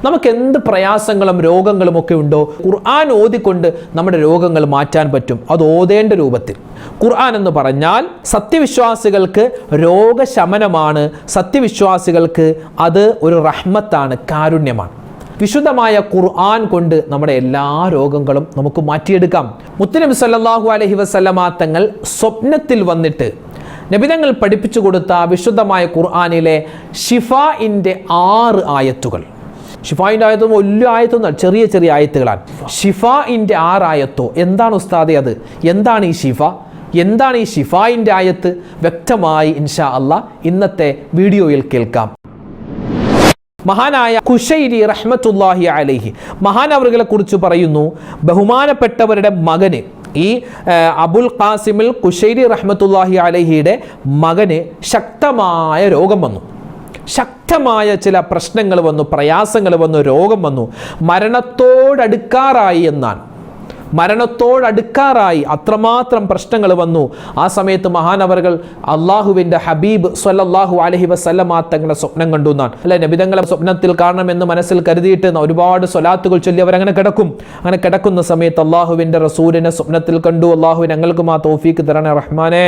നമുക്ക് എന്ത് പ്രയാസങ്ങളും രോഗങ്ങളും ഒക്കെ ഉണ്ടോ, ഖുർആൻ ഓതിക്കൊണ്ട് നമ്മുടെ രോഗങ്ങൾ മാറ്റാൻ പറ്റും. അത് ഓതേണ്ട രൂപത്തിൽ. ഖുർആൻ എന്ന് പറഞ്ഞാൽ സത്യവിശ്വാസികൾക്ക് രോഗശമനമാണ്, സത്യവിശ്വാസികൾക്ക് അത് ഒരു റഹ്മത്താണ്, കാരുണ്യമാണ്. വിശുദ്ധമായ ഖുർആൻ കൊണ്ട് നമ്മുടെ എല്ലാ രോഗങ്ങളും നമുക്ക് മാറ്റിയെടുക്കാം. മുത്തുനബി സല്ലല്ലാഹു അലൈഹി വസല്ലമ തങ്ങൾ സ്വപ്നത്തിൽ വന്നിട്ട് നബിതങ്ങൾ പഠിപ്പിച്ചു കൊടുത്ത വിശുദ്ധമായ ഖുർആനിലെ ഷിഫാഇൻ്റെ 6 ആയത്തുകൾ. ഷിഫായിൻ്റെ ആയത്ത് വലിയ ആയത്തൊന്നും, ചെറിയ ചെറിയ ആയത്തുകളാണ്. ഷിഫാഇൻ്റെ 6 ആയത്തോ എന്താണ് ഉസ്താദേ അത്? എന്താണ് ഈ ഷിഫ? എന്താണ് ഈ ഷിഫായിൻ്റെ ആയത്ത്? വ്യക്തമായി ഇൻഷാ അല്ലാഹ് ഇന്നത്തെ വീഡിയോയിൽ കേൾക്കാം. മഹാനായ ഖുശൈരി റഹ്മത്തുള്ളാഹി അലൈഹി മഹാനവറുകളെ കുറിച്ച് പറയുന്നു, ബഹുമാനപ്പെട്ടവരുടെ മകന്, ഈ അബുൽ ഖാസിമിൽ ഖുശൈരി റഹ്മത്തുള്ളാഹി അലൈഹിയുടെ മകന് ശക്തമായ രോഗം വന്നു. ശക്തമായ ചില പ്രശ്നങ്ങൾ വന്നു, പ്രയാസങ്ങൾ വന്നു, രോഗം വന്നു. മരണത്തോടടുക്കാറായി എന്നാണ്. മരണത്തോടടുക്കാറായി, അത്രമാത്രം പ്രശ്നങ്ങൾ വന്നു. ആ സമയത്ത് മഹാനവറുകൾ അള്ളാഹുവിൻ്റെ ഹബീബ് സ്വല്ലല്ലാഹു അലൈഹി വസല്ലമ തങ്ങളെ സ്വപ്നം കണ്ടു എന്നാണ്. അല്ലെ, നബിതങ്ങളെ സ്വപ്നത്തിൽ കാണണമെന്ന് മനസ്സിൽ കരുതിയിട്ട് ഒരുപാട് സ്വലാത്തുകൾ ചൊല്ലി അവരങ്ങനെ കിടക്കും. അങ്ങനെ കിടക്കുന്ന സമയത്ത് അള്ളാഹുവിൻ്റെ റസൂലിനെ സ്വപ്നത്തിൽ കണ്ടു. അള്ളാഹു ഞങ്ങൾക്ക് ആ തൗഫീക്ക് തരണേ റഹ്മാനെ.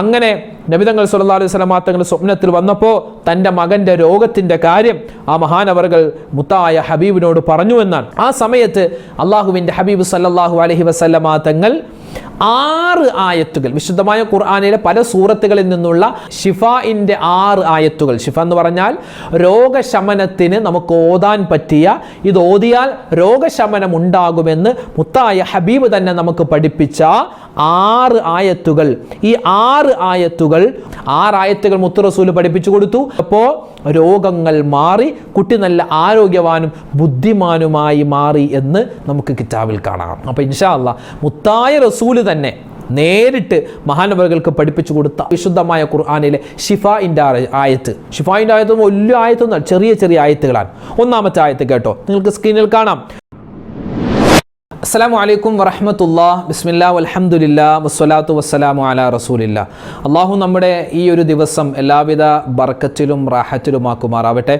അങ്ങനെ നബിതങ്ങൾ സല്ലല്ലാഹു അലൈഹി വസല്ലമ തങ്ങൾ സ്വപ്നത്തിൽ വന്നപ്പോൾ തൻ്റെ മകൻ്റെ രോഗത്തിൻ്റെ കാര്യം ആ മഹാനവറുകൾ മുത്തായ ഹബീബിനോട് പറഞ്ഞു എന്നാണ്. ആ സമയത്ത് അള്ളാഹുവിൻ്റെ ഹബീബ് സല്ലല്ലാഹു അലൈഹി വസല്ലമ തങ്ങൾ 6 ആയത്തുകൾ, വിശുദ്ധമായ ഖുർആനിലെ പല സൂറത്തുകളിൽ നിന്നുള്ള ഷിഫാഇൻ്റെ 6 ആയത്തുകൾ. ഷിഫ എന്ന് പറഞ്ഞാൽ രോഗശമനത്തിന് നമുക്ക് ഓതാൻ പറ്റിയ, ഇത് ഓതിയാൽ രോഗശമനം ഉണ്ടാകുമെന്ന് മുത്തായ ഹബീബ് തന്നെ നമുക്ക് പഠിപ്പിച്ച 6 ആയത്തുകൾ. ഈ 6 ആയത്തുകൾ മുത്ത് റസൂല് പഠിപ്പിച്ചു കൊടുത്തു. അപ്പോൾ രോഗങ്ങൾ മാറി, കുട്ടി നല്ല ആരോഗ്യവാനും ബുദ്ധിമാനുമായി മാറി എന്ന് നമുക്ക് കിതാബിൽ കാണാം. അപ്പോൾ ഇൻഷാ അല്ലാഹ് മുത്തായ റസൂല് തന്നെ നേരിട്ട് മഹാനവറുകൾക്ക് പഠിപ്പിച്ചു കൊടുത്ത വിശുദ്ധമായ ഖുർആനിലെ ഷിഫാഇൻ്റെ ആയത്ത്. ഷിഫാഇൻ്റെ ആയത്ത് വലിയ ആയത്തൊന്നും, ചെറിയ ചെറിയ ആയത്തുകളാണ്. ഒന്നാമത്തെ ആയത്ത് കേട്ടോ, നിങ്ങൾക്ക് സ്ക്രീനിൽ കാണാം. അസ്സലാമു അലൈക്കും വറഹ്മത്തുള്ളാഹി, ബിസ്മില്ലാഹി വൽഹംദുലില്ലാഹി വസ്സലാത്തു വസ്സലാമു അലാ റസൂലില്ലാഹ്. അള്ളാഹു നമ്മുടെ ഈ ഒരു ദിവസം എല്ലാവിധ ബർക്കത്തിലും റാഹത്തിലുമാക്കുമാറാവട്ടെ.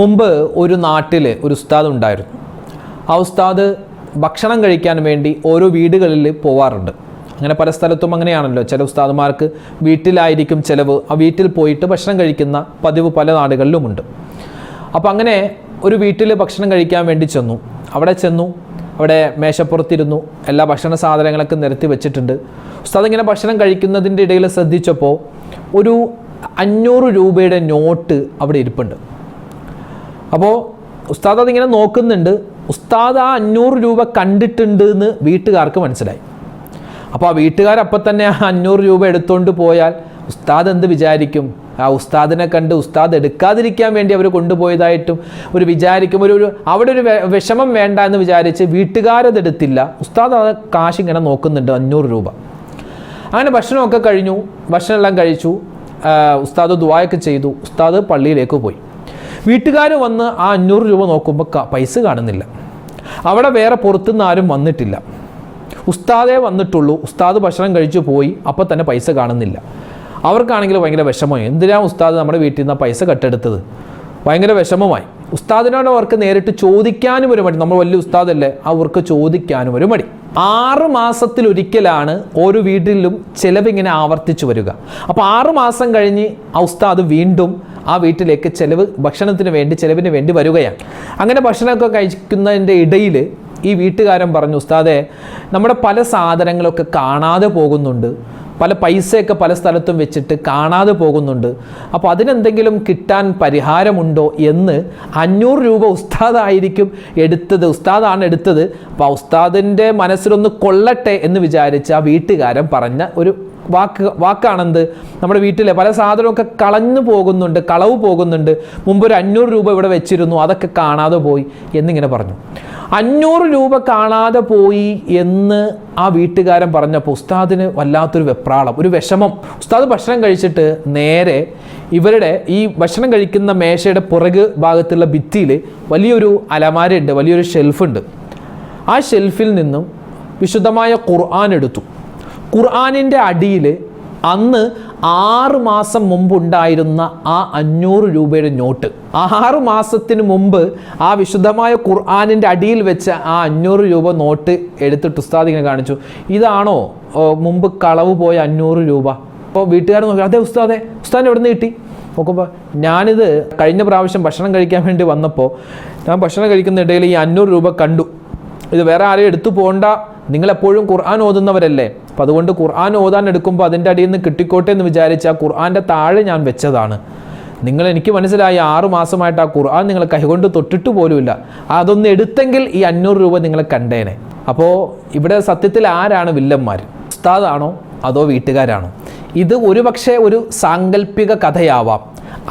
മുമ്പ് ഒരു നാട്ടിൽ ഒരു ഉസ്താദ് ഉണ്ടായിരുന്നു. ആ ഉസ്താദ് ഭക്ഷണം കഴിക്കാൻ വേണ്ടി ഓരോ വീടുകളിൽ പോവാറുണ്ട്. അങ്ങനെ പല സ്ഥലത്തും അങ്ങനെയാണല്ലോ, ചില ഉസ്താദുമാർക്ക് വീട്ടിലായിരിക്കും ചിലവ്. ആ വീട്ടിൽ പോയിട്ട് ഭക്ഷണം കഴിക്കുന്ന പതിവ് പല നാടുകളിലുമുണ്ട്. അപ്പോൾ അങ്ങനെ ഒരു വീട്ടിൽ ഭക്ഷണം കഴിക്കാൻ വേണ്ടി ചെന്നു. അവിടെ മേശപ്പുറത്തിരുന്നു, എല്ലാ ഭക്ഷണ സാധനങ്ങളൊക്കെ നിരത്തി വെച്ചിട്ടുണ്ട്. ഉസ്താദ് ഇങ്ങനെ ഭക്ഷണം കഴിക്കുന്നതിൻ്റെ ഇടയിൽ ശ്രദ്ധിച്ചപ്പോൾ ഒരു 500 രൂപയുടെ നോട്ട് അവിടെ ഇരിപ്പുണ്ട്. അപ്പോൾ ഉസ്താദ് അതിങ്ങനെ നോക്കുന്നുണ്ട്. ഉസ്താദ് ആ 500 രൂപ കണ്ടിട്ടുണ്ട് എന്ന് വീട്ടുകാർക്ക് മനസ്സിലായി. അപ്പോൾ ആ വീട്ടുകാരപ്പം തന്നെ ആ 500 രൂപ എടുത്തുകൊണ്ട് പോയാൽ ഉസ്താദ് എന്ത് വിചാരിക്കും? ആ ഉസ്താദിനെ കണ്ട് ഉസ്താദ് എടുക്കാതിരിക്കാൻ വേണ്ടി അവർ കൊണ്ടുപോയതായിട്ടും ഒരു വിചാരിക്കും. അവിടെ ഒരു വിഷമം വേണ്ട എന്ന് വിചാരിച്ച് വീട്ടുകാരത് എടുത്തില്ല. ഉസ്താദ് ആ കാശ് ഇങ്ങനെ നോക്കുന്നുണ്ട്, 500 രൂപ. അങ്ങനെ ഭക്ഷണമൊക്കെ കഴിഞ്ഞു, ഭക്ഷണമെല്ലാം കഴിച്ചു. ഉസ്താദ് ദുആയൊക്കെ ചെയ്തു. ഉസ്താദ് പള്ളിയിലേക്ക് പോയി. വീട്ടുകാർ വന്ന് ആ 500 രൂപ നോക്കുമ്പോൾ പൈസ കാണുന്നില്ല. അവിടെ വേറെ പുറത്തുനിന്ന് ആരും വന്നിട്ടില്ല, ഉസ്താദേ വന്നിട്ടുള്ളൂ. ഉസ്താദ് ഭക്ഷണം കഴിച്ചു പോയി, അപ്പോൾ തന്നെ പൈസ കാണുന്നില്ല. അവർക്കാണെങ്കിൽ ഭയങ്കര വിഷമമായി. എന്തിനാണ് ഉസ്താദ് നമ്മുടെ വീട്ടിൽ നിന്ന് പൈസ കട്ടെടുത്തത്? ഭയങ്കര വിഷമമായി. ഉസ്താദിനോട് അവർക്ക് നേരിട്ട് ചോദിക്കാനും ഒരു മടി. നമ്മൾ വലിയ ഉസ്താദല്ലേ, അവർക്ക് ചോദിക്കാനും ഒരു മടി. 6 മാസത്തിലൊരിക്കലാണ് ഓരോ വീട്ടിലും ചിലവിങ്ങനെ ആവർത്തിച്ചു വരിക. അപ്പോൾ 6 മാസം കഴിഞ്ഞ് ആ ഉസ്താദ് വീണ്ടും ആ വീട്ടിലേക്ക് ചിലവിന് വേണ്ടി വരികയാണ്. അങ്ങനെ ഭക്ഷണമൊക്കെ കഴിക്കുന്നതിൻ്റെ ഇടയിൽ ഈ വീട്ടുകാരൻ പറഞ്ഞു, ഉസ്താദേ, നമ്മുടെ പല സാധനങ്ങളൊക്കെ കാണാതെ പോകുന്നുണ്ട്, പല പൈസയൊക്കെ പല സ്ഥലത്തും വെച്ചിട്ട് കാണാതെ പോകുന്നുണ്ട്. അപ്പോൾ അതിനെന്തെങ്കിലും കിട്ടാൻ പരിഹാരമുണ്ടോ എന്ന് 500 രൂപ ഉസ്താദാണ് എടുത്തത്. അപ്പോൾ ഉസ്താദിൻ്റെ മനസ്സിലൊന്ന് കൊള്ളട്ടെ എന്ന് വിചാരിച്ച് ആ വീട്ടുകാരൻ പറഞ്ഞ ഒരു വാക്കാണെന്ത്, നമ്മുടെ വീട്ടിലെ പല സാധനമൊക്കെ കളവ് പോകുന്നുണ്ട്, മുമ്പ് ഒരു 500 രൂപ ഇവിടെ വെച്ചിരുന്നു, അതൊക്കെ കാണാതെ പോയി എന്നിങ്ങനെ പറഞ്ഞു. 500 രൂപ കാണാതെ പോയി എന്ന് ആ വീട്ടുകാരൻ പറഞ്ഞപ്പോൾ ഉസ്താദിന് വല്ലാത്തൊരു വെപ്രാളം, ഒരു വിഷമം. ഉസ്താദ് ഭക്ഷണം കഴിച്ചിട്ട് നേരെ ഇവരുടെ ഈ ഭക്ഷണം കഴിക്കുന്ന മേശയുടെ പുറകു ഭാഗത്തുള്ള ഭിത്തിയിൽ വലിയൊരു അലമാരയുണ്ട്, വലിയൊരു ഷെൽഫുണ്ട്. ആ ഷെൽഫിൽ നിന്നും വിശുദ്ധമായ ഖുർആൻ എടുത്തു. ഖുർആനിൻ്റെ അടിയിൽ അന്ന് 6 മാസം മുമ്പുണ്ടായിരുന്ന ആ 500 രൂപയുടെ നോട്ട് 6 മാസത്തിന് മുമ്പ് ആ വിശുദ്ധമായ ഖുർആനിൻ്റെ അടിയിൽ വെച്ച ആ 500 രൂപ നോട്ട് എടുത്തിട്ട് ഉസ്താദ് ഇങ്ങനെ കാണിച്ചു. ഇതാണോ മുമ്പ് കളവ് പോയ 500 രൂപ? അപ്പോൾ വീട്ടുകാർ നോക്കി, അതെ ഉസ്താദെ, ഉസ്താദിന് എവിടെ നിന്ന് കിട്ടി? നോക്കുമ്പോൾ ഞാനിത് കഴിഞ്ഞ പ്രാവശ്യം ഭക്ഷണം കഴിക്കാൻ വേണ്ടി വന്നപ്പോൾ ഞാൻ ഭക്ഷണം കഴിക്കുന്ന ഇടയിൽ ഈ 500 രൂപ കണ്ടു. ഇത് വേറെ ആരെയും എടുത്തു പോകണ്ട, നിങ്ങളെപ്പോഴും ഖുർആൻ ഓതുന്നവരല്ലേ, അപ്പോൾ അതുകൊണ്ട് ഖുർആൻ ഓതാൻ എടുക്കുമ്പോൾ അതിൻ്റെ അടിയിൽ നിന്ന് കിട്ടിക്കോട്ടെ എന്ന് വിചാരിച്ച് ആ ഖുർആൻ്റെ താഴെ ഞാൻ വെച്ചതാണ്. എനിക്ക് മനസ്സിലായി 6 മാസമായിട്ട് ആ ഖുർആൻ നിങ്ങൾ കൈകൊണ്ട് തൊട്ടിട്ട് പോലുമില്ല. അതൊന്ന് എടുത്തെങ്കിൽ ഈ 500 രൂപ നിങ്ങളെ കണ്ടേനെ. അപ്പോൾ ഇവിടെ സത്യത്തിൽ ആരാണ് വില്ലന്മാർ? ഉസ്താദാണോ അതോ വീട്ടുകാരാണോ? ഇത് ഒരുപക്ഷെ ഒരു സാങ്കല്പിക കഥയാവാം,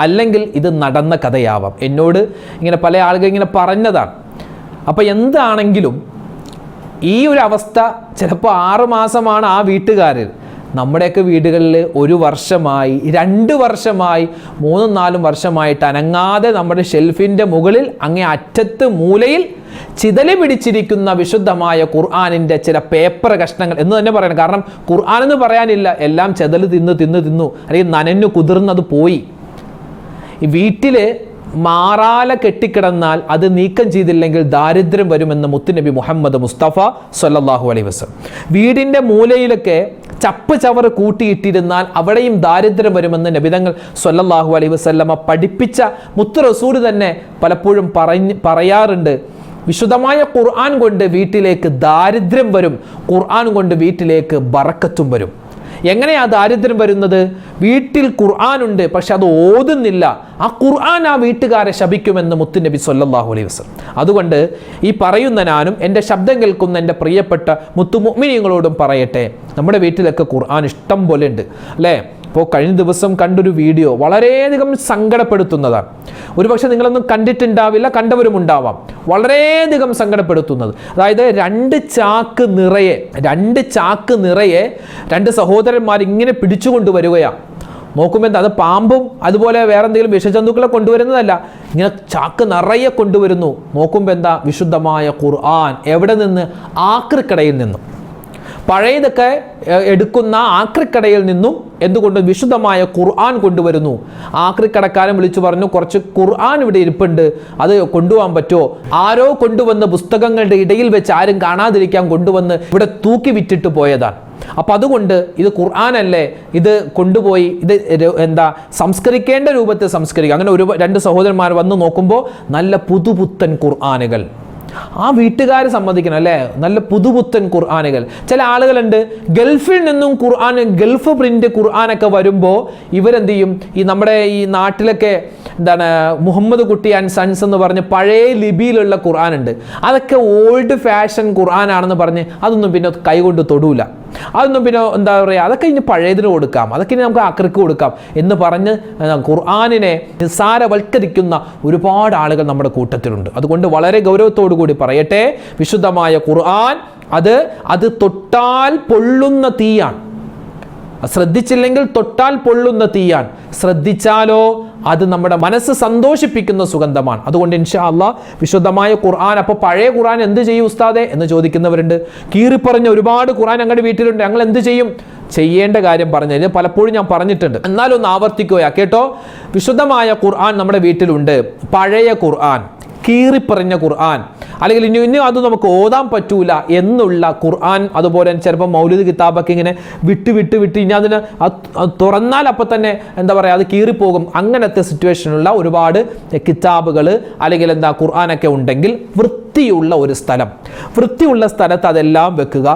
അല്ലെങ്കിൽ ഇത് നടന്ന കഥയാവാം. എന്നോട് ഇങ്ങനെ പല ആളുകൾ ഇങ്ങനെ പറഞ്ഞതാണ്. അപ്പോൾ എന്താണെങ്കിലും ഈ ഒരു അവസ്ഥ ചിലപ്പോൾ 6 മാസമാണ് ആ വീട്ടുകാർ. നമ്മുടെയൊക്കെ വീടുകളിൽ 1 വർഷമായി, 2 വർഷമായി, 3-4 വർഷമായിട്ട് അനങ്ങാതെ നമ്മുടെ ഷെൽഫിൻ്റെ മുകളിൽ അങ്ങേ അറ്റത്ത് മൂലയിൽ ചിതല് പിടിച്ചിരിക്കുന്ന വിശുദ്ധമായ ഖുർആനിൻ്റെ ചില പേപ്പർ കഷ്ണങ്ങൾ എന്ന് തന്നെ പറയണം. കാരണം ഖുർആൻ എന്ന് പറയാനില്ല, എല്ലാം ചെതല് തിന്നു അല്ലെങ്കിൽ നനഞ്ഞു കുതിർന്നത് പോയി. ഈ വീട്ടിൽ മാറാല കെട്ടിക്കിടന്നാൽ അത് നീക്കം ചെയ്തില്ലെങ്കിൽ ദാരിദ്ര്യം വരുമെന്ന് മുത്തുനബി മുഹമ്മദ് മുസ്തഫ സ്വല്ലല്ലാഹു അലൈഹി വസല്ലം. വീടിൻ്റെ മൂലയിലൊക്കെ ചപ്പ് ചവറ് കൂട്ടിയിട്ടിരുന്നാൽ അവിടെയും ദാരിദ്ര്യം വരുമെന്ന് നബിതങ്ങൾ സ്വല്ലല്ലാഹു അലൈഹി വസല്ലമ പഠിപ്പിച്ച മുത്ത് റസൂൽ തന്നെ പലപ്പോഴും പറയാറുണ്ട്. വിശുദ്ധമായ ഖുർആൻ കൊണ്ട് വീട്ടിലേക്ക് ദാരിദ്ര്യം വരും, ഖുർആൻ കൊണ്ട് വീട്ടിലേക്ക് ബറക്കത്തും വരും. എങ്ങനെയാ ദാരിദ്ര്യം വരുന്നത്? വീട്ടിൽ ഖുർആനുണ്ട്, പക്ഷെ അത് ഓതുന്നില്ല. ആ ഖുർആൻ ആ വീട്ടുകാരെ ശപിക്കുമെന്ന് മുത്തുനബി സ്വല്ലല്ലാഹു അലൈഹി വസല്ലം. അതുകൊണ്ട് ഈ പറയുന്ന ഞാനും എൻ്റെ ശബ്ദം കേൾക്കുന്ന എൻ്റെ പ്രിയപ്പെട്ട മുത്തുമുഅ്മിനീങ്ങളോടും പറയട്ടെ, നമ്മുടെ വീട്ടിലൊക്കെ ഖുർആൻ ഇഷ്ടം പോലെ ഉണ്ട് അല്ലേ? ഇപ്പോൾ കഴിഞ്ഞ ദിവസം കണ്ടൊരു വീഡിയോ വളരെയധികം സങ്കടപ്പെടുത്തുന്നതാണ്. ഒരുപക്ഷെ നിങ്ങളൊന്നും കണ്ടിട്ടുണ്ടാവില്ല, കണ്ടവരും ഉണ്ടാവാം. വളരെയധികം സങ്കടപ്പെടുത്തുന്നത്, അതായത് 2 ചാക്ക് നിറയെ 2 സഹോദരന്മാർ ഇങ്ങനെ പിടിച്ചുകൊണ്ടുവരികയാണ്. നോക്കുമ്പോൾ എന്താ, അത് പാമ്പും അതുപോലെ വേറെ എന്തെങ്കിലും വിഷജന്തുക്കളെ കൊണ്ടുവരുന്നതല്ല, ഇങ്ങനെ ചാക്ക് നിറയെ കൊണ്ടുവരുന്നു. നോക്കുമ്പോൾ എന്താ, വിശുദ്ധമായ ഖുർആൻ. എവിടെ നിന്ന്? ആക്രിക്കടയിൽ നിന്നും. പഴയതൊക്കെ എടുക്കുന്ന ആക്രിക്കടയിൽ നിന്നും എന്തുകൊണ്ട് വിശുദ്ധമായ ഖുർആൻ കൊണ്ടുവരുന്നു. ആക്രിക്കടക്കാരൻ വിളിച്ചു പറഞ്ഞു, കുറച്ച് ഖുർആൻ ഇവിടെ ഇരിപ്പുണ്ട്, അത് കൊണ്ടുപോകാൻ പറ്റുമോ? ആരോ കൊണ്ടുവന്ന പുസ്തകങ്ങളുടെ ഇടയിൽ വെച്ച് ആരും കാണാതിരിക്കാൻ കൊണ്ടുവന്ന് ഇവിടെ തൂക്കി വിറ്റിട്ട് പോയതാണ്. അപ്പം അതുകൊണ്ട് ഇത് ഖുർആനല്ലേ, ഇത് കൊണ്ടുപോയി ഇത് സംസ്കരിക്കേണ്ട രൂപത്തിൽ സംസ്കരിക്കുക. അങ്ങനെ 2 സഹോദരന്മാർ വന്ന് നോക്കുമ്പോൾ നല്ല പുതുപുത്തൻ ഖുർആനുകൾ. ആ വീട്ടുകാരെ സമ്മതിക്കണം അല്ലേ, നല്ല പുതുപുത്തൻ ഖുർആനുകൾ. ചില ആളുകളുണ്ട് ഗൾഫിൽ നിന്നും ഖുർആൻ, ഗൾഫ് പ്രിന്റ് ഖുർആനൊക്കെ വരുമ്പോൾ ഇവരെന്ത് ചെയ്യും, ഈ നമ്മുടെ ഈ നാട്ടിലൊക്കെ മുഹമ്മദ് കുട്ടി ആൻഡ് സൺസ് എന്ന് പറഞ്ഞ് പഴയ ലിപിയിലുള്ള ഖുർആൻ ഉണ്ട്. അതൊക്കെ ഓൾഡ് ഫാഷൻ ഖുർആനാണെന്ന് പറഞ്ഞ് അതൊന്നും പിന്നെ കൈകൊണ്ട് തൊടൂല. അതൊന്നും പിന്നെ എന്താ പറയുക, അതൊക്കെ ഇനി പഴയതിന് കൊടുക്കാം, അതൊക്കെ ഇനി നമുക്ക് ആക്രിക്ക് കൊടുക്കാം എന്ന് പറഞ്ഞ് ഖുർആനിനെ നിസ്സാരവൽക്കരിക്കുന്ന ഒരുപാട് ആളുകൾ നമ്മുടെ കൂട്ടത്തിലുണ്ട്. അതുകൊണ്ട് വളരെ ഗൗരവത്തോടു കൂടി പറയട്ടെ, വിശുദ്ധമായ ഖുർആൻ അത് തൊട്ടാൽ പൊള്ളുന്ന തീയാണ്. ശ്രദ്ധിച്ചില്ലെങ്കിൽ തൊട്ടാൽ പൊള്ളുന്ന തീയാണ്, ശ്രദ്ധിച്ചാലോ അത് നമ്മുടെ മനസ്സ് സന്തോഷിപ്പിക്കുന്ന സുഗന്ധമാണ്. അതുകൊണ്ട് ഇൻഷാ അല്ലാഹ് വിശുദ്ധമായ ഖുർആൻ. അപ്പോൾ പഴയ ഖുർആൻ എന്ത് ചെയ്യും ഉസ്താദെ എന്ന് ചോദിക്കുന്നവരുണ്ട്. കീറിപ്പറഞ്ഞ ഒരുപാട് ഖുർആൻ ഞങ്ങളുടെ വീട്ടിലുണ്ട്, ഞങ്ങൾ എന്ത് ചെയ്യും? ചെയ്യേണ്ട കാര്യം പറഞ്ഞത് പലപ്പോഴും ഞാൻ പറഞ്ഞിട്ടുണ്ട്, എന്നാലും ഒന്ന് ആവർത്തിക്കുകയാ കേട്ടോ. വിശുദ്ധമായ ഖുർആൻ നമ്മുടെ വീട്ടിലുണ്ട്. പഴയ ഖുർആൻ, കീറിപ്പറഞ്ഞ ഖുർആൻ, അല്ലെങ്കിൽ ഇനി അത് നമുക്ക് ഓതാൻ പറ്റൂല എന്നുള്ള ഖുർആൻ, അതുപോലെ ചിലപ്പോൾ മൗലിദ് കിതാബൊക്കെ ഇങ്ങനെ വിട്ട് ഇനി അതിന് തുറന്നാൽ അപ്പം തന്നെ എന്താ പറയുക, അത് കീറിപ്പോകും. അങ്ങനത്തെ സിറ്റുവേഷനുള്ള ഒരുപാട് കിതാബുകൾ അല്ലെങ്കിൽ ഖുർആനൊക്കെ ഉണ്ടെങ്കിൽ വൃത്തിയുള്ള ഒരു സ്ഥലം, വൃത്തിയുള്ള സ്ഥലത്ത് അതെല്ലാം വെക്കുക.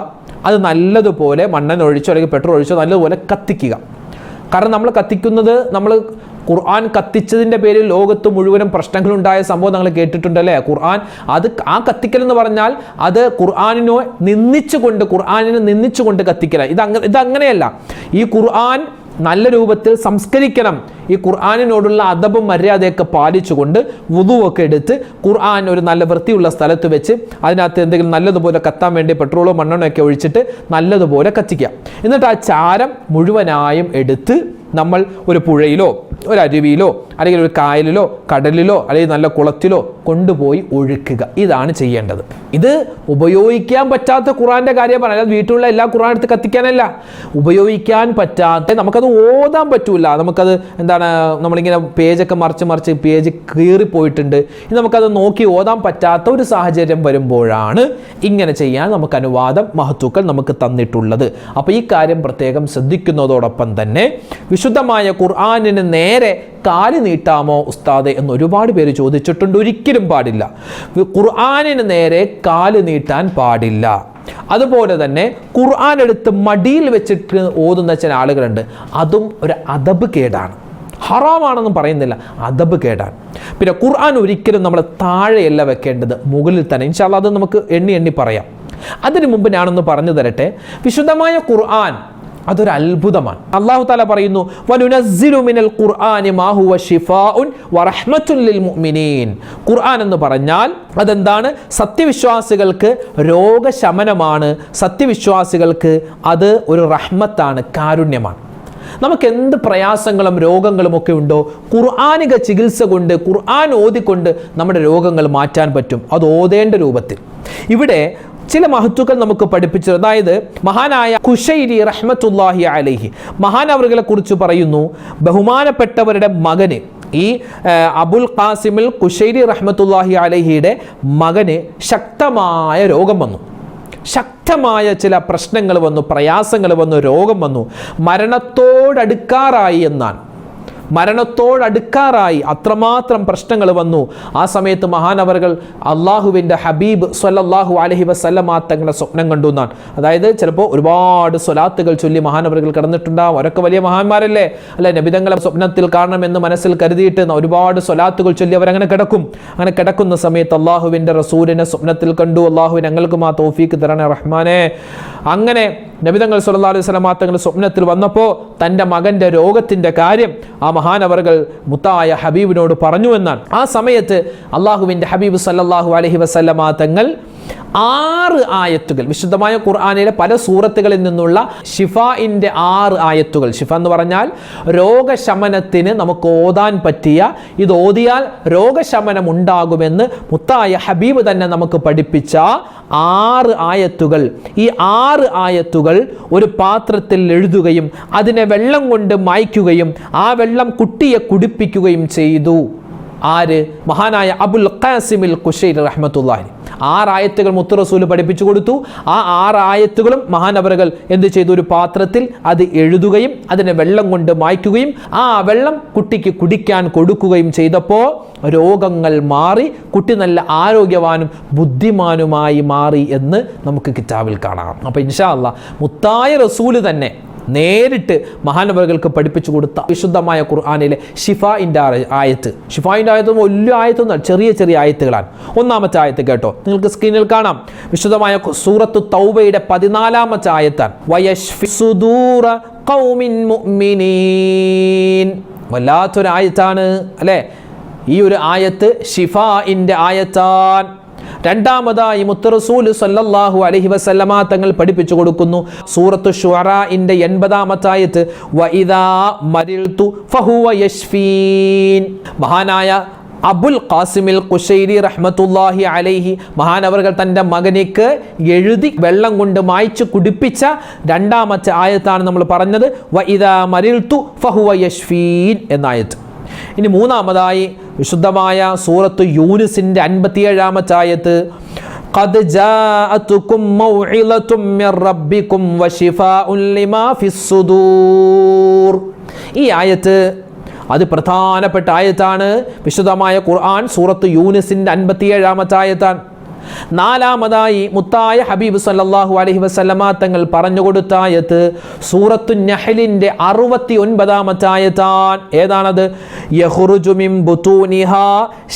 അത് നല്ലതുപോലെ മണ്ണെണ്ണ ഒഴിച്ചോ അല്ലെങ്കിൽ പെട്രോൾ ഒഴിച്ചോ നല്ലതുപോലെ കത്തിക്കുക. കാരണം നമ്മൾ കത്തിക്കുന്നത്, നമ്മൾ ഖുർആൻ കത്തിച്ചതിൻ്റെ പേരിൽ ലോകത്ത് മുഴുവനും പ്രശ്നങ്ങളുണ്ടായ സംഭവം നിങ്ങൾ കേട്ടിട്ടുണ്ടല്ലേ? ഖുർആൻ ആ കത്തിക്കൽ എന്ന് പറഞ്ഞാൽ അത് ഖുർആനിനെ നിന്ദിച്ചുകൊണ്ട് കത്തിക്കല. ഇതങ്ങനെയല്ല. ഈ ഖുർആൻ നല്ല രൂപത്തിൽ സംസ്കരിക്കണം ഈ ഖുർആനിനോടുള്ള അദബും മര്യാദയൊക്കെ പാലിച്ചുകൊണ്ട് വുദുവൊക്കെ എടുത്ത് ഖുർആൻ ഒരു നല്ല വൃത്തിയുള്ള സ്ഥലത്ത് വെച്ച് അതിനകത്ത് എന്തെങ്കിലും നല്ലതുപോലെ കത്താൻ വേണ്ടി പെട്രോളോ മണ്ണെണ്ണയോ ഒക്കെ ഒഴിച്ചിട്ട് നല്ലതുപോലെ കത്തിക്കുക. എന്നിട്ട് ആ ചാരം മുഴുവനായും എടുത്ത് നമ്മൾ ഒരു പുഴയിലോ ഒരു അരുവിയിലോ അല്ലെങ്കിൽ ഒരു കായലിലോ കടലിലോ അല്ലെങ്കിൽ നല്ല കുളത്തിലോ കൊണ്ടുപോയി ഒഴുക്കുക. ഇതാണ് ചെയ്യേണ്ടത്. ഇത് ഉപയോഗിക്കാൻ പറ്റാത്ത ഖുർആന്റെ കാര്യം പറയാം. വീട്ടിലുള്ള എല്ലാ ഖുർആൻ എടുത്ത് കത്തിക്കാനല്ല, ഉപയോഗിക്കാൻ പറ്റാത്ത, നമുക്കത് ഓതാൻ പറ്റൂല, നമുക്കത് എന്താണ്, നമ്മളിങ്ങനെ പേജൊക്കെ മറിച്ച് പേജ് കീറിപ്പോയിട്ടുണ്ട്, നമുക്കത് നോക്കി ഓതാൻ പറ്റാത്ത ഒരു സാഹചര്യം വരുമ്പോഴാണ് ഇങ്ങനെ ചെയ്യാൻ നമുക്ക് അനുവാദം മഹത്തുക്കൾ നമുക്ക് തന്നിട്ടുള്ളത്. അപ്പോൾ ഈ കാര്യം പ്രത്യേകം ശ്രദ്ധിക്കുന്നതോടൊപ്പം തന്നെ വിശുദ്ധമായ ഖുർആനിന് നേരെ കാല് നീട്ടാമോ ഉസ്താദെ എന്ന് ഒരുപാട് പേര് ചോദിച്ചിട്ടുണ്ട്. ഒരിക്കലും പാടില്ല. ഖുർആനിന് നേരെ കാല് നീട്ടാൻ പാടില്ല. അതുപോലെ തന്നെ ഖുർആൻ എടുത്ത് മടിയിൽ വെച്ചിട്ട് ഓതുന്ന ചില ആളുകളുണ്ട്. അതും ഒരു അദബ് കേടാണ്. ഹറാമാണെന്നും പറയുന്നില്ല, അദബ് കേടാണ്. പിന്നെ ഖുർആൻ ഒരിക്കലും നമ്മൾ താഴെയല്ല വെക്കേണ്ടത്, മുകളിൽ തന്നെ. ഇൻഷാ അല്ലാഹ് അത് നമുക്ക് എണ്ണി പറയാം. അതിനു മുമ്പ് ഞാനൊന്ന് പറഞ്ഞു തരട്ടെ. വിശുദ്ധമായ ഖുർആൻ അതൊരു അത്ഭുതമാണ്. അല്ലാഹു തആല പറയുന്നു, വനുനസ്സിലു മിനൽ ഖുർആനി മാ ഹുവ ശിഫാഉൻ വറഹ്മത്തുൻ ലിൽ മുഅ്മിനീൻ. ഖുർആൻ എന്ന് പറഞ്ഞാൽ അതെന്താണ്? സത്യവിശ്വാസികൾക്ക് രോഗശമനമാണ്, സത്യവിശ്വാസികൾക്ക് അത് ഒരു റഹ്മത്താണ്, കാരുണ്യമാണ്. നമുക്ക് എന്ത് പ്രയാസങ്ങളും രോഗങ്ങളും ഒക്കെ ഉണ്ടോ, ഖുർആനിക ചികിത്സ കൊണ്ട്, ഖുർആൻ ഓതിക്കൊണ്ട് നമ്മുടെ രോഗങ്ങൾ മാറ്റാൻ പറ്റും, അത് ഓതേണ്ട രൂപത്തിൽ. ഇവിടെ ചില മഹത്തുക്കൾ നമുക്ക് പഠിപ്പിച്ചു. അതായത് മഹാനായ ഖുശൈരി റഹ്മത്തുള്ളാഹി അലൈഹി, മഹാൻ അവരുകളെ കുറിച്ച് പറയുന്നു, ബഹുമാനപ്പെട്ടവരുടെ മകന്, ഈ അബുൽ ഖാസിമിൽ ഖുശൈരി റഹ്മത്തുള്ളാഹി അലൈഹിയുടെ മകന് ശക്തമായ രോഗം വന്നു. ശക്തമായ ചില പ്രശ്നങ്ങൾ വന്നു, പ്രയാസങ്ങൾ വന്നു, രോഗം വന്നു, മരണത്തോടടുക്കാറായി എന്നാണ്. മരണത്തോടടുക്കാറായി, അത്രമാത്രം പ്രശ്നങ്ങൾ വന്നു. ആ സമയത്ത് മഹാനവറുകൾ അള്ളാഹുവിൻ്റെ ഹബീബ് സ്വല്ലല്ലാഹു അലൈഹി വസല്ലമ തങ്ങളുടെ സ്വപ്നം കണ്ടു എന്നാണ്. അതായത് ചിലപ്പോൾ ഒരുപാട് സ്വലാത്തുകൾ ചൊല്ലി മഹാനവറുകൾ കിടന്നിട്ടുണ്ടാവും. അവരൊക്കെ വലിയ മഹാന്മാരല്ലേ, അല്ലെ? നബിതങ്ങളെ സ്വപ്നത്തിൽ കാണണമെന്ന് മനസ്സിൽ കരുതിയിട്ട് ഒരുപാട് സ്വലാത്തുകൾ ചൊല്ലി അവരങ്ങനെ കിടക്കും. അങ്ങനെ കിടക്കുന്ന സമയത്ത് അള്ളാഹുവിൻ്റെ റസൂലിനെ സ്വപ്നത്തിൽ കണ്ടു. അള്ളാഹു ഞങ്ങൾക്കും ആ തൗഫീക്ക് തരണേ റഹ്മാനെ. അങ്ങനെ നബിതങ്ങൾ സല്ലല്ലാഹു അലൈഹി വസല്ലമ തങ്ങൾ സ്വപ്നത്തിൽ വന്നപ്പോൾ തൻ്റെ മകൻ്റെ രോഗത്തിൻ്റെ കാര്യം ആ മഹാനവറുകൾ മുത്തായ ഹബീബിനോട് പറഞ്ഞു എന്നാണ്. ആ സമയത്ത് അള്ളാഹുവിൻ്റെ ഹബീബ് സല്ലല്ലാഹു അലൈഹി വസല്ലമ തങ്ങൾ 6 ആയത്തുകൾ, വിശുദ്ധമായ ഖുർആനിലെ പല സൂറത്തുകളിൽ നിന്നുള്ള ഷിഫാഇൻ്റെ 6 ആയത്തുകൾ. ഷിഫ എന്ന് പറഞ്ഞാൽ രോഗശമനത്തിന് നമുക്ക് ഓതാൻ പറ്റിയ, ഇത് ഓതിയാൽ രോഗശമനം ഉണ്ടാകുമെന്ന് മുത്തായ ഹബീബ് തന്നെ നമുക്ക് പഠിപ്പിച്ച 6 ആയത്തുകൾ. ഈ 6 ആയത്തുകൾ ഒരു പാത്രത്തിൽ എഴുതുകയും അതിനെ വെള്ളം കൊണ്ട് മായ്ക്കുകയും ആ വെള്ളം കുട്ടിയെ കുടിപ്പിക്കുകയും ചെയ്തു. ആര്? മഹാനായ അബുൽ ഖാസിമിൽ ഖുശൈരി റഹ്മത്തുള്ളാഹി. 6 ആയത്തുകൾ മുത്ത് റസൂൽ പഠിപ്പിച്ചു കൊടുത്തു. ആ 6 ആയത്തുകളും മഹാനവറുകൾ എന്ത് ചെയ്തു? ഒരു പാത്രത്തിൽ അത് എഴുതുകയും അതിനെ വെള്ളം കൊണ്ട് മായ്ക്കുകയും ആ വെള്ളം കുട്ടിക്ക് കുടിക്കാൻ കൊടുക്കുകയും ചെയ്തപ്പോൾ രോഗങ്ങൾ മാറി, കുട്ടി നല്ല ആരോഗ്യവാനും ബുദ്ധിമാനുമായി മാറി എന്ന് നമുക്ക് കിതാബിൽ കാണാം. അപ്പോൾ ഇൻഷാ അല്ലാഹ് മുത്തായ റസൂല് തന്നെ നേരിട്ട് മഹാനവറുകൾക്ക് പഠിപ്പിച്ചു കൊടുത്ത വിശുദ്ധമായ ഖുർആനിലെ ഷിഫാഇൻ്റെ ആയത്ത്. ഷിഫാഇൻ്റെ ആയത്ത് വലിയ ആയത്തൊന്നും, ചെറിയ ചെറിയ ആയത്തുകളാണ്. ഒന്നാമത്തെ ആയത്ത് കേട്ടോ, നിങ്ങൾക്ക് സ്ക്രീനിൽ കാണാം. വിശുദ്ധമായ സൂറത്തു തൗബയുടെ 14-ാമത്തെ ആയത്താണ്. വയശ്ഫി സുദൂറ ഖൗമിൻ മുഅ്മിനീൻ. വല്ലാത്തൊരു ആയത്താണ് അല്ലേ? ഈ ഒരു ആയത്ത് ഷിഫാഇൻ്റെ ആയത്താണ്. രണ്ടാമതായി മുത്ത് റസൂൽ സല്ലല്ലാഹു അലൈഹി വസല്ലമ തങ്ങൾ പഠിപ്പിച്ചു കൊടുക്കുന്നു. സൂറത്തു ശുഅറാഇന്റെ 80-ാമത്തെ ആയത്ത്, വഇദാ മരിൽതു ഫഹുവ യശ്ഫീൻ. മഹാനായ അബുൽ ഖാസിമിൽ ഖുശൈരി റഹ്മത്തുള്ളാഹി അലൈഹി മഹാനവറുകൾ തൻ്റെ മകനിക്ക് എഴുതി വെള്ളം കൊണ്ട് മായ്ച്ചു കുടിപ്പിച്ച 2-ാമത്തെ ആയത്താണ് നമ്മൾ പറഞ്ഞത്, വഇദാ മരിൽതു ഫഹുവ യശ്ഫീൻ എന്ന ആയത്ത്. ഇനി 3-ാമതായി വിശുദ്ധമായ സൂറത്ത് യൂനുസിന്റെ 57-ാമത്തെ ആയത്ത്, ഖദ് ജാഅതുകും മൗഇളതും മിർ റബ്ബികും വശിഫാഉൻ ലിമാ ഫിസ്സുദൂർ. ഈ ആയത്ത് അത് പ്രധാനപ്പെട്ട ആയത്താണ്. വിശുദ്ധമായ ഖുർആൻ സൂറത്ത് യൂനുസിന്റെ 57-ാമത്തെ ആയത്താണ്. 4-ാമതായി മുത്തായ ഹബീബ് സല്ലല്ലാഹു അലൈഹി വസല്ലമ തങ്ങൾ പറഞ്ഞു കൊടുത്ത ആയത്ത് സൂറത്തു നഹ്ലിന്റെ 69-ാമത്തെ ആയത്താണ്. ഏതാണത്? യഖ്റുജു മിൻ ബുതൂനിഹാ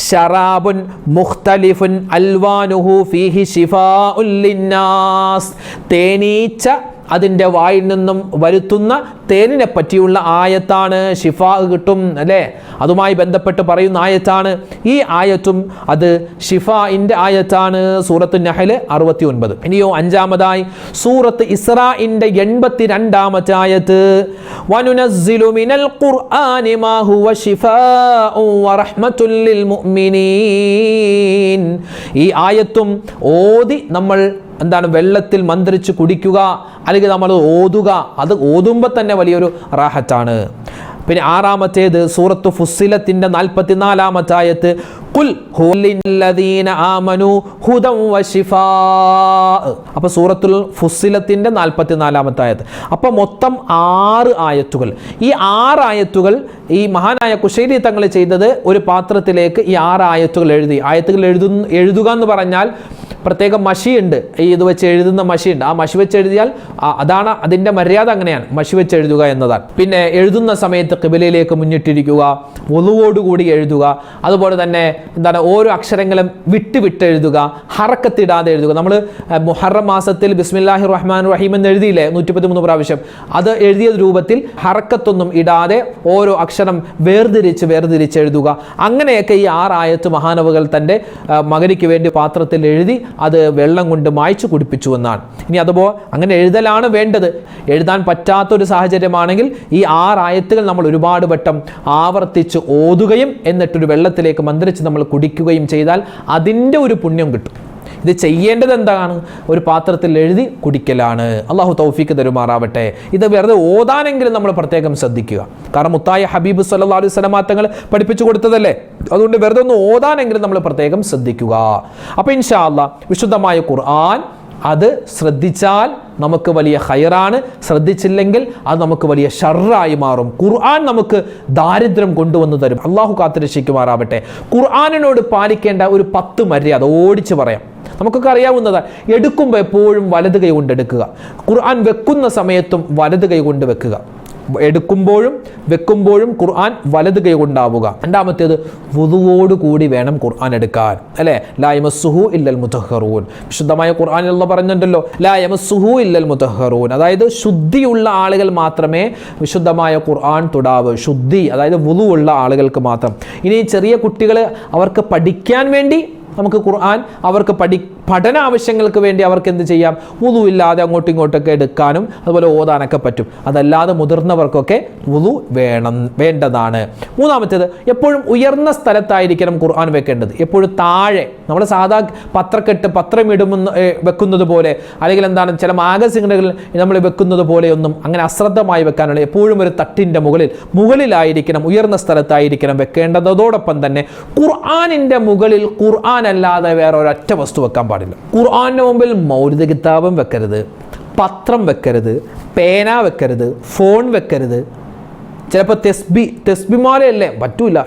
ശറാബുൻ മുഖ്തലിഫുൻ അൽവാനുഹു ഫീഹി ശിഫാഉൻ ലിന്നാസ്. തേനീച്ച അതിൻ്റെ വായിൽ നിന്നും വരുത്തുന്ന തേനിനെ പറ്റിയുള്ള ആയത്താണ്. ഷിഫാ കിട്ടും അല്ലേ, അതുമായി ബന്ധപ്പെട്ട് പറയുന്ന ആയത്താണ് ഈ ആയത്തും. അത് ഷിഫാഇൻ്റെ ആയത്താണ്. സൂറത്ത് നഹ്ൽ 69. ഇനിയോ അഞ്ചാമതായി സൂറത്ത് ഇസ്രാഇൻ്റെ 82-ാമത്തെ ആയത്ത്, വനുനസ്സിലു മിനൽ ഖുർആനി മാ ഹുവ ശിഫാഉ വറഹ്മത്തുൽ ലിൽ മുഅ്മിനീൻ. ഈ ആയത്തും ഓതി നമ്മൾ വെള്ളത്തിൽ മന്ത്രിച്ച് കുടിക്കുക, അല്ലെങ്കിൽ നമ്മൾ ഓതുക. അത് ഓതുമ്പോൾ തന്നെ വലിയൊരു റാഹത്താണ്. പിന്നെ ആറാമത്തേത് സൂറത്ത് ഫുസ്സിലത്തിൻ്റെ 44-ാമത്തെ ആയത്ത്, ഖുൽ ഹുവല്ലദീന ആമനു ഹുദൻ വശിഫാ. അപ്പോൾ സൂറത്തുൽ ഫുസ്സിലത്തിൻ്റെ 44-ാമത്തെ ആയത്ത്. അപ്പോൾ മൊത്തം 6 ആയത്തുകൾ. ഈ 6 ആയത്തുകൾ ഈ മഹാനായ കുശൈരി തങ്ങൾ ചെയ്തത് ഒരു പാത്രത്തിലേക്ക് ഈ 6 ആയത്തുകൾ എഴുതി. ആയത്തുകൾ എഴുതുക എന്ന് പറഞ്ഞാൽ പ്രത്യേകം മഷിയുണ്ട്, ഈ ഇത് വെച്ച് എഴുതുന്ന മഷിയുണ്ട്. ആ മഷി വെച്ച് എഴുതിയാൽ അതാണ് അതിൻ്റെ മര്യാദ, അങ്ങനെയാണ് മഷി വെച്ച് എഴുതുക എന്നതാണ്. പിന്നെ എഴുതുന്ന സമയത്ത് ഖിബലയിലേക്ക് മുന്നിട്ടിരിക്കുക, വുളുവോടുകൂടി എഴുതുക. അതുപോലെ തന്നെ ഓരോ അക്ഷരങ്ങളും വിട്ട് എഴുതുക, ഹറക്കത്തിടാതെ എഴുതുക. നമ്മൾ മുഹറം മാസത്തിൽ ബിസ്മില്ലാഹിർ റഹ്മാനിർ റഹീം എന്ന് എഴുതിയില്ലേ 113 പ്രാവശ്യം, അത് എഴുതിയ രൂപത്തിൽ ഹറക്കത്തൊന്നും ഇടാതെ ഓരോ അക്ഷരം വേർതിരിച്ച് എഴുതുക. അങ്ങനെയൊക്കെ ഈ 6 ആയത്ത് മഹാനവകൾ തൻ്റെ മകനിക്ക് വേണ്ടി പാത്രത്തിൽ എഴുതി അത് വെള്ളം കൊണ്ട് മായ്ച്ചു കുടിപ്പിച്ചു എന്നാണ്. ഇനി അതുപോലെ അങ്ങനെ എഴുതലാണ് വേണ്ടത്. എഴുതാൻ പറ്റാത്തൊരു സാഹചര്യമാണെങ്കിൽ ഈ 6 ആയത്തുകൾ നമ്മൾ ഒരുപാട് വട്ടം ആവർത്തിച്ച് ഓതുകയും എന്നിട്ടൊരു വെള്ളത്തിലേക്ക് മന്ത്രിച്ച് നമ്മൾ കുടിക്കുകയും ചെയ്താൽ അതിൻ്റെ ഒരു പുണ്യം കിട്ടും. ഇത് ചെയ്യേണ്ടത് എന്താണ്? ഒരു പാത്രത്തിൽ എഴുതി കുടിക്കലാണ്. അള്ളാഹു തൗഫീക്ക് തരുമാറാവട്ടെ. ഇത് വെറുതെ ഓതാനെങ്കിലും നമ്മൾ പ്രത്യേകം ശ്രദ്ധിക്കുക. കാരണം മുത്തായ ഹബീബ് സല്ലല്ലാഹു അലൈഹി വസല്ലം തങ്ങൾ പഠിപ്പിച്ചു കൊടുത്തതല്ലേ. അതുകൊണ്ട് വെറുതെ ഒന്ന് ഓതാനെങ്കിലും നമ്മൾ പ്രത്യേകം ശ്രദ്ധിക്കുക. അപ്പോൾ ഇൻഷാ അല്ലാഹ് വിശുദ്ധമായ ഖുർആൻ അത് ശ്രദ്ധിച്ചാൽ നമുക്ക് വലിയ ഖൈറാണ്, ശ്രദ്ധിച്ചില്ലെങ്കിൽ അത് നമുക്ക് വലിയ ഷർറായി മാറും. ഖുർആൻ നമുക്ക് ദാരിദ്ര്യം കൊണ്ടുവന്ന് തരും. അള്ളാഹു കാത്തുരക്ഷിക്കുമാറാവട്ടെ. ഖുർആനിനോട് പാലിക്കേണ്ട ഒരു 10 മര്യാദ ഓടിച്ച് പറയാം. നമുക്കൊക്കെ അറിയാവുന്നതാണ്. എടുക്കുമ്പോൾ എപ്പോഴും വലത് കൈ കൊണ്ട് എടുക്കുക. ഖുർആൻ വെക്കുന്ന സമയത്തും വലത് കൈ കൊണ്ട് വെക്കുക. എടുക്കുമ്പോഴും വെക്കുമ്പോഴും ഖുർആൻ വലത് കൈ കൊണ്ടാവുക. രണ്ടാമത്തേത് വുദുവോട് കൂടി വേണം ഖുർആൻ എടുക്കാൻ, അല്ലേ? ലാ യമസ്സുഹു ഇല്ലൽ മുതഹ്ഹറൂൻ. വിശുദ്ധമായ ഖുർആനിൽ അല്ലാഹു പറഞ്ഞിട്ടുണ്ടല്ലോ, ലാ യമസ്സുഹു ഇല്ലൽ മുതഹ്ഹറൂൻ. അതായത് ശുദ്ധിയുള്ള ആളുകൾ മാത്രമേ വിശുദ്ധമായ ഖുർആൻ തൊടാവൂ. ശുദ്ധി അതായത് വുദു ഉള്ള ആളുകൾക്ക് മാത്രം. ഇനി ചെറിയ കുട്ടികൾ അവർക്ക് പഠിക്കാൻ വേണ്ടി നമുക്ക് ഖുർആൻ അവർക്ക് പഠന ആവശ്യങ്ങൾക്ക് വേണ്ടി അവർക്ക് എന്ത് ചെയ്യാം? വുളു ഇല്ലാതെ അങ്ങോട്ടും ഇങ്ങോട്ടൊക്കെ എടുക്കാനും അതുപോലെ ഓതാനൊക്കെ പറ്റും. അതല്ലാതെ മുതിർന്നവർക്കൊക്കെ വുളു വേണ്ടതാണ്. മൂന്നാമത്തേത് എപ്പോഴും ഉയർന്ന സ്ഥലത്തായിരിക്കണം ഖുർആൻ വെക്കേണ്ടത്. എപ്പോഴും താഴെ നമ്മൾ സാധാ പത്രം വെക്കുന്നത് പോലെ, അല്ലെങ്കിൽ ചില മാഗസിനുകളിൽ നമ്മൾ വെക്കുന്നത് പോലെയൊന്നും അങ്ങനെ അശ്രദ്ധമായി വെക്കാനുള്ള, എപ്പോഴും ഒരു തട്ടിൻ്റെ മുകളിലായിരിക്കണം, ഉയർന്ന സ്ഥലത്തായിരിക്കണം വെക്കേണ്ടത്. അതോടൊപ്പം തന്നെ ഖുർആനിൻ്റെ മുകളിൽ ഖുർആൻ അല്ലാതെ വേറെ ഒരൊറ്റ വസ്തു വെക്കാൻ പാടില്ല. ഖുർആന്റെ മുമ്പിൽ മൗലിദ് കിതാബും വെക്കരുത്, പത്രം വെക്കരുത്, പേന വെക്കരുത്, ഫോൺ വെക്കരുത്. ചിലപ്പോൾ തെസ്ബിമാലയല്ലേ പറ്റൂല,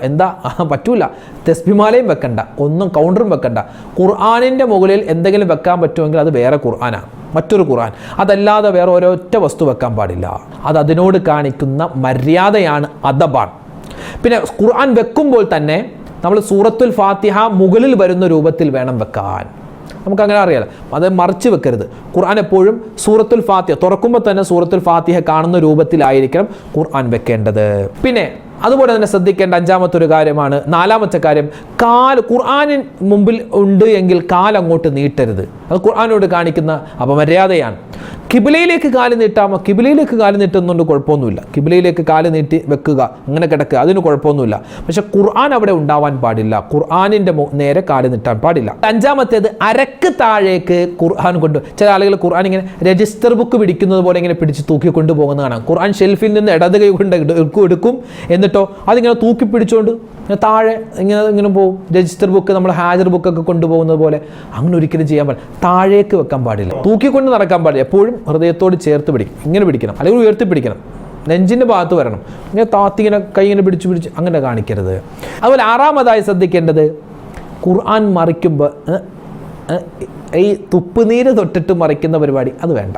പറ്റൂല. തെസ്ബിമാലയും വെക്കണ്ട, ഒന്നും കൗണ്ടറും വെക്കണ്ട. ഖുർആനിൻ്റെ മുകളിൽ എന്തെങ്കിലും വെക്കാൻ പറ്റുമെങ്കിൽ അത് വേറെ ഖുർആനാണ്, മറ്റൊരു ഖുർആൻ. അതല്ലാതെ വേറെ ഒരൊറ്റ വസ്തു വെക്കാൻ പാടില്ല. അത് അതിനോട് കാണിക്കുന്ന മര്യാദയാണ്, അദബാണ്. പിന്നെ ഖുർആൻ വെക്കുമ്പോൾ തന്നെ നമ്മൾ സൂറത്തുൽ ഫാത്തിഹ മുകളിൽ വരുന്ന രൂപത്തിൽ വേണം വെക്കാൻ. നമുക്കങ്ങനെ അറിയാലോ, അത് മറിച്ച് വെക്കരുത്. ഖുർആൻ എപ്പോഴും സൂറത്തുൽ ഫാത്തിഹ തുറക്കുമ്പോൾ തന്നെ സൂറത്തുൽ ഫാത്തിഹ കാണുന്ന രൂപത്തിലായിരിക്കണം ഖുർആൻ വെക്കേണ്ടത്. പിന്നെ അതുപോലെ തന്നെ ശ്രദ്ധിക്കേണ്ട അഞ്ചാമത്തെ ഒരു കാര്യമാണ്, നാലാമത്തെ കാര്യം, ഖുർആനിന് മുമ്പിൽ ഉണ്ട് എങ്കിൽ കാലങ്ങോട്ട് നീട്ടരുത്. അത് ഖുർആനോട് കാണിക്കുന്ന അപമര്യാദയാണ്. കിബിലയിലേക്ക് കാല് നീട്ടാമോ? കിബിലയിലേക്ക് കാല് നീട്ടുന്നുണ്ട്, കുഴപ്പമൊന്നുമില്ല. കിബിലയിലേക്ക് കാല് നീട്ടി വെക്കുക, അങ്ങനെ കിടക്കുക, അതിന് കുഴപ്പമൊന്നുമില്ല. പക്ഷെ ഖുർആൻ അവിടെ ഉണ്ടാവാൻ പാടില്ല. ഖുർആനിൻ്റെ നേരെ കാല് നീട്ടാൻ പാടില്ല. അഞ്ചാമത്തേത് അരക്ക് താഴേക്ക് ഖുർആൻ ചില ആളുകൾ ഖുർആൻ ഇങ്ങനെ രജിസ്റ്റർ ബുക്ക് പിടിക്കുന്നത് പോലെ ഇങ്ങനെ പിടിച്ച് തൂക്കി കൊണ്ടുപോകുന്നതാണ്. ഖുർആൻ ഷെൽഫിൽ നിന്ന് ഇടത് കൈ കൊണ്ട് എടുക്കും, എന്നിട്ടോ അതിങ്ങനെ തൂക്കി പിടിച്ചുകൊണ്ട് താഴെ ഇങ്ങനെ പോകും. രജിസ്റ്റർ ബുക്ക്, നമ്മൾ ഹാജർ ബുക്കൊക്കെ കൊണ്ടുപോകുന്നത് പോലെ അങ്ങനെ ഒരിക്കലും ചെയ്യാൻ പാടില്ല. താഴേക്ക് വെക്കാൻ പാടില്ല, തൂക്കിക്കൊണ്ട് നടക്കാൻ പാടില്ല. എപ്പോഴും ഹൃദയത്തോട് ചേർത്ത് പിടിക്കും, ഇങ്ങനെ പിടിക്കണം, അല്ലെങ്കിൽ ഉയർത്തി പിടിക്കണം, നെഞ്ചിൻ്റെ ഭാഗത്ത് വരണം. ഇങ്ങനെ താത്തിങ്ങനെ കൈ ഇങ്ങനെ പിടിച്ച് അങ്ങനെ കാണിക്കരുത്. അതുപോലെ ആറാമതായി ശ്രദ്ധിക്കേണ്ടത്, ഖുർആൻ മറിക്കുമ്പോൾ ഈ തുപ്പുനീര് തൊട്ടിട്ട് മറിക്കുന്ന പരിപാടി അത് വേണ്ട.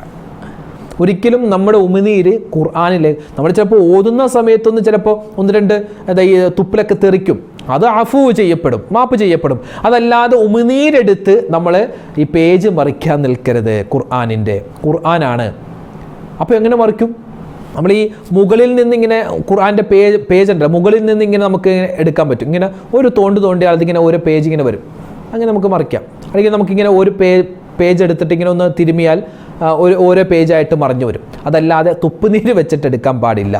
ഒരിക്കലും നമ്മുടെ ഉമിനീര് ഖുർആനിലേക്ക്, നമ്മൾ ചിലപ്പോൾ ഓതുന്ന സമയത്തൊന്ന് ചിലപ്പോൾ 1-2 ഈ തുപ്പിലൊക്കെ തെറിക്കും, അത് അഫു ചെയ്യപ്പെടും, മാപ്പ് ചെയ്യപ്പെടും. അതല്ലാതെ ഉമിനീരെടുത്ത് നമ്മൾ ഈ പേജ് മറിക്കാൻ നിൽക്കരുത്. ഖുർആനാണ്, അപ്പോൾ എങ്ങനെ മറിക്കും? നമ്മൾ ഈ മുകളിൽ നിന്നിങ്ങനെ ഖുർആൻ്റെ പേജ് ഉണ്ട്, മുകളിൽ നിന്ന് ഇങ്ങനെ നമുക്ക് എടുക്കാൻ പറ്റും. ഇങ്ങനെ ഒരു തോണ്ടിയാൽ അതിങ്ങനെ ഓരോ പേജ് ഇങ്ങനെ വരും, അങ്ങനെ നമുക്ക് മറിക്കാം. അല്ലെങ്കിൽ നമുക്കിങ്ങനെ ഒരു പേജ് എടുത്തിട്ട് ഇങ്ങനെ ഒന്ന് തിരുമിയാൽ ഓരോ പേജായിട്ട് മറിഞ്ഞു വരും. അതല്ലാതെ തുപ്പുനീര് വെച്ചിട്ട് എടുക്കാൻ പാടില്ല.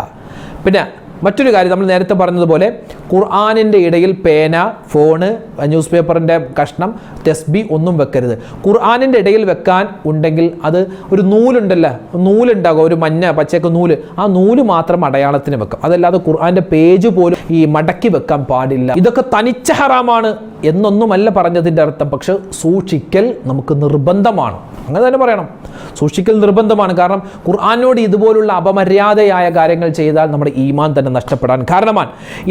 പിന്നെ മറ്റൊരു കാര്യം, നമ്മൾ നേരത്തെ പറഞ്ഞതുപോലെ ഖുർആനിൻ്റെ ഇടയിൽ പേന, ഫോണ്, ന്യൂസ് പേപ്പറിൻ്റെ കഷ്ണം, തസ്ബീ ഒന്നും വെക്കരുത്. ഖുർആനിൻ്റെ ഇടയിൽ വെക്കാൻ ഉണ്ടെങ്കിൽ അത് ഒരു നൂലുണ്ടല്ലോ, നൂലുണ്ടാകും, ഒരു മഞ്ഞ പച്ചയൊക്കെ നൂല്, ആ നൂല് മാത്രം അടയാളത്തിന് വെക്കാം. അതല്ലാതെ ഖുർആൻ്റെ പേജ് പോലും ഈ മടക്കി വെക്കാൻ പാടില്ല. ഇതൊക്കെ തനിച്ച ഹറാമാണ് എന്നൊന്നുമല്ല പറഞ്ഞതിൻ്റെ അർത്ഥം. പക്ഷെ സൂക്ഷിക്കൽ നമുക്ക് നിർബന്ധമാണ്, അങ്ങനെ തന്നെ പറയണം. സൂക്ഷിക്കൽ നിർബന്ധമാണ്. കാരണം ഖുർആനോട് ഇതുപോലുള്ള അപമര്യാദയായ കാര്യങ്ങൾ ചെയ്താൽ നമ്മുടെ ഈമാൻ തന്നെ നഷ്ടപ്പെടാൻ കാരണമാണ്.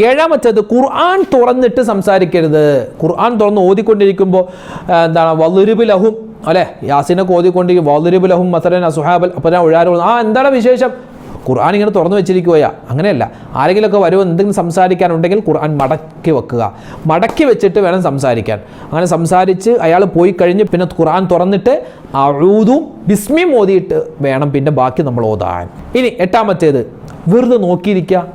ഏഴാമത്തേത്, ഖുർആൻ തുറന്നിട്ട് സംസാരിക്കരുത്. ഖുർആൻ തുറന്ന് ഓതിക്കൊണ്ടിരിക്കുമ്പോൾ എന്താണ് വളുരിബ് ലഹും, അല്ലെ, യാസീനൊക്കെ ഓതിക്കൊണ്ടിരിക്കും, വളുരിബ് ലഹും മസലൻ അസുഹാബൽ, അപ്പോൾ ഞാൻ ഉഴാറ്, എന്താണ് വിശേഷം? ഖുർആൻ ഇങ്ങനെ തുറന്നു വെച്ചിരിക്കുകയാ. അങ്ങനെയല്ല, ആരെങ്കിലുമൊക്കെ വരുമോ എന്തെങ്കിലും സംസാരിക്കാനുണ്ടെങ്കിൽ ഖുർആൻ മടക്കി വെക്കുക, മടക്കി വെച്ചിട്ട് വേണം സംസാരിക്കാൻ. അങ്ങനെ സംസാരിച്ച് അയാൾ പോയി കഴിഞ്ഞ് പിന്നെ ഖുർആൻ തുറന്നിട്ട് അഊദും ബിസ്മിയും ഓതിയിട്ട് വേണം പിന്നെ ബാക്കി നമ്മൾ ഓതാൻ. ഇനി എട്ടാമത്തേത്, വെറുതെ നോക്കിയിരിക്കുക,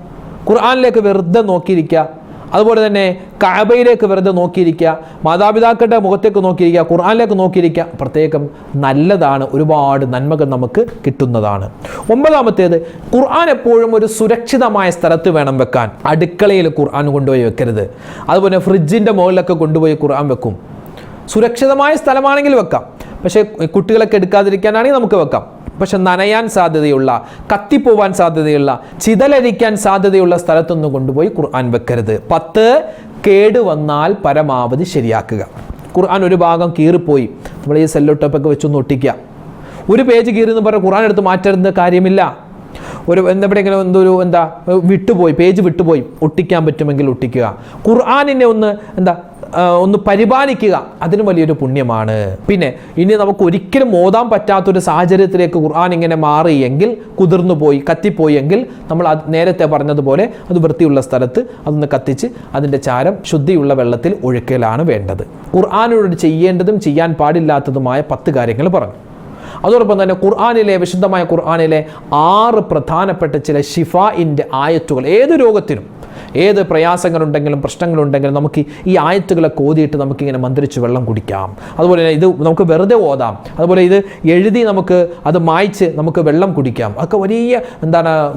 ഖുർആനിലേക്ക് വെറുതെ നോക്കിയിരിക്കുക. അതുപോലെ തന്നെ കഅബയിലേക്ക് വെറുതെ നോക്കിയിരിക്കുക, മാതാപിതാക്കളുടെ മുഖത്തേക്ക് നോക്കിയിരിക്കുക, ഖുർആനിലേക്ക് നോക്കിയിരിക്കുക. പ്രത്യേകം നല്ലതാണ്, ഒരുപാട് നന്മകൾ നമുക്ക് കിട്ടുന്നതാണ്. ഒമ്പതാമത്തേത്, ഖുർആൻ എപ്പോഴും ഒരു സുരക്ഷിതമായ സ്ഥലത്ത് വേണം വെക്കാൻ. അടുക്കളയിൽ ഖുർആൻ കൊണ്ടുപോയി വെക്കരുത്. അതുപോലെ ഫ്രിഡ്ജിൻ്റെ മുകളിലൊക്കെ കൊണ്ടുപോയി ഖുർആൻ വെക്കും. സുരക്ഷിതമായ സ്ഥലമാണെങ്കിൽ വെക്കാം, പക്ഷേ കുട്ടികളൊക്കെ എടുക്കാതിരിക്കാനാണെങ്കിൽ നമുക്ക് വെക്കാം. പക്ഷെ നനയാൻ സാധ്യതയുള്ള, കത്തിപ്പോവാൻ സാധ്യതയുള്ള, ചിതലരിക്കാൻ സാധ്യതയുള്ള സ്ഥലത്തൊന്നും കൊണ്ടുപോയി ഖുർആൻ വെക്കരുത്. 10, കേട് വന്നാൽ പരമാവധി ശരിയാക്കുക. ഖുർആൻ ഒരു ഭാഗം കീറിപ്പോയി, നമ്മൾ ഈ സെല്ലോ ടേപ്പൊക്കെ വെച്ചൊന്ന് ഒട്ടിക്കുക. ഒരു പേജ് കീറിയെന്ന് പറഞ്ഞാൽ ഖുർആൻ എടുത്ത് മാറ്റേണ്ട കാര്യമില്ല. എവിടെയെങ്കിലും വിട്ടുപോയി, പേജ് വിട്ടുപോയി, ഒട്ടിക്കാൻ പറ്റുമെങ്കിൽ ഒട്ടിക്കുക. ഖുർആനിനെ ഒന്ന് പരിപാലിക്കുക, അതിന് വലിയൊരു പുണ്യമാണ്. പിന്നെ ഇനി നമുക്ക് ഒരിക്കലും ഓതാൻ പറ്റാത്തൊരു സാഹചര്യത്തിലേക്ക് ഖുർആൻ ഇങ്ങനെ മാറിയെങ്കിൽ, കുതിർന്നു പോയി, കത്തിപ്പോയി എങ്കിൽ, നമ്മൾ നേരത്തെ പറഞ്ഞതുപോലെ അത് വൃത്തിയുള്ള സ്ഥലത്ത് അതൊന്ന് കത്തിച്ച് അതിൻ്റെ ചാരം ശുദ്ധിയുള്ള വെള്ളത്തിൽ ഒഴുക്കലാണ് വേണ്ടത്. ഖുർആനോട് ചെയ്യേണ്ടതും ചെയ്യാൻ പാടില്ലാത്തതുമായ 10 കാര്യങ്ങൾ പറഞ്ഞു. അതോടൊപ്പം തന്നെ വിശുദ്ധമായ ഖുർആനിലെ 6 പ്രധാനപ്പെട്ട ചില ഷിഫാഇൻ്റെ ആയത്തുകൾ, ഏത് രോഗത്തിനും ഏത് പ്രയാസങ്ങളുണ്ടെങ്കിലും പ്രശ്നങ്ങളുണ്ടെങ്കിലും നമുക്ക് ഈ ആയത്തുകളൊക്കെ ഓതിയിട്ട് നമുക്കിങ്ങനെ മന്ത്രിച്ച് വെള്ളം കുടിക്കാം. അതുപോലെ തന്നെ ഇത് നമുക്ക് വെറുതെ ഓതാം. അതുപോലെ ഇത് എഴുതി നമുക്ക് അത് മായ്ച്ച് നമുക്ക് വെള്ളം കുടിക്കാം. അതൊക്കെ വലിയ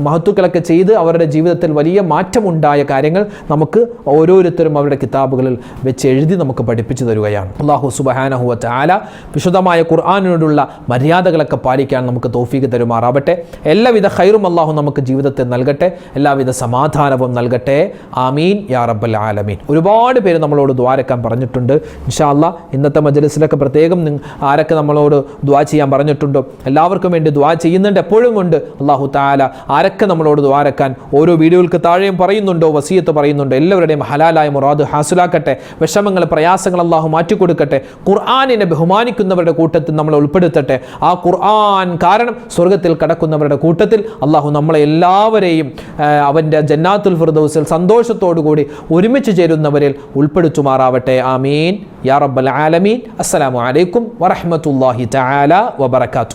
മഹത്തുക്കളൊക്കെ ചെയ്ത് അവരുടെ ജീവിതത്തിൽ വലിയ മാറ്റമുണ്ടായ കാര്യങ്ങൾ നമുക്ക് ഓരോരുത്തരും അവരുടെ കിതാബുകളിൽ വെച്ച് എഴുതി നമുക്ക് പഠിപ്പിച്ചു തരുകയാണ്. അല്ലാഹു സുബ്ഹാനഹു വ തആല വിശുദ്ധമായ ഖുർആനിനോടുള്ള മര്യാദകളൊക്കെ പാലിക്കാൻ നമുക്ക് തൗഫീഖ് തരുമാറാവട്ടെ. എല്ലാവിധ ഖൈറും അല്ലാഹു നമുക്ക് ജീവിതത്തിൽ നൽകട്ടെ, എല്ലാവിധ സമാധാനവും നൽകട്ടെ. ആമീൻ യാ റബ്ബൽ ആലമീൻ. ഒരുപാട് പേര് നമ്മളോട് ദുആരക്കാൻ പറഞ്ഞിട്ടുണ്ട്. ഇൻഷാ അല്ലാഹ് ഇന്നത്തെ മജ്ലിസിലൊക്കെ പ്രത്യേകം ആരൊക്കെ നമ്മളോട് ദുആ ചെയ്യാൻ പറഞ്ഞിട്ടുണ്ടോ എല്ലാവർക്കും വേണ്ടി ദുആ ചെയ്യുന്നുണ്ട്, എപ്പോഴും ഉണ്ട്. അല്ലാഹു തആല ആരൊക്കെ നമ്മളോട് ദുആരക്കാൻ ഓരോ വീഡിയോകൾക്ക് താഴെയും പറയുന്നുണ്ടോ, വസിയത്ത് പറയുന്നുണ്ടോ, എല്ലാവരുടെയും ഹലാലായ മുറാദ് ഹാസിലാക്കട്ടെ. വിഷമങ്ങൾ, പ്രയാസങ്ങൾ അല്ലാഹു മാറ്റിക്കൊടുക്കട്ടെ. ഖുർആനിനെ ബഹുമാനിക്കുന്നവരുടെ കൂട്ടത്തിൽ നമ്മളെ ഉൾപ്പെടുത്തട്ടെ. ആ ഖുർആൻ കാരണം സ്വർഗ്ഗത്തിൽ കടക്കുന്നവരുടെ കൂട്ടത്തിൽ അല്ലാഹു നമ്മളെ എല്ലാവരെയും അവൻ്റെ ജന്നാത്തുൽ ഫിർദൗസിൽ സന്തോഷത്തോടുകൂടി ഒരുമിച്ച് ചേരുന്നവരിൽ ഉൾപ്പെടുത്തുമാറാവട്ടെ. ആമീൻ യാ റബ്ബൽ ആലമീൻ. അസ്സലാമു അലൈക്കും വറഹ്മത്തുള്ളാഹി തആല വബറകാതുഹു.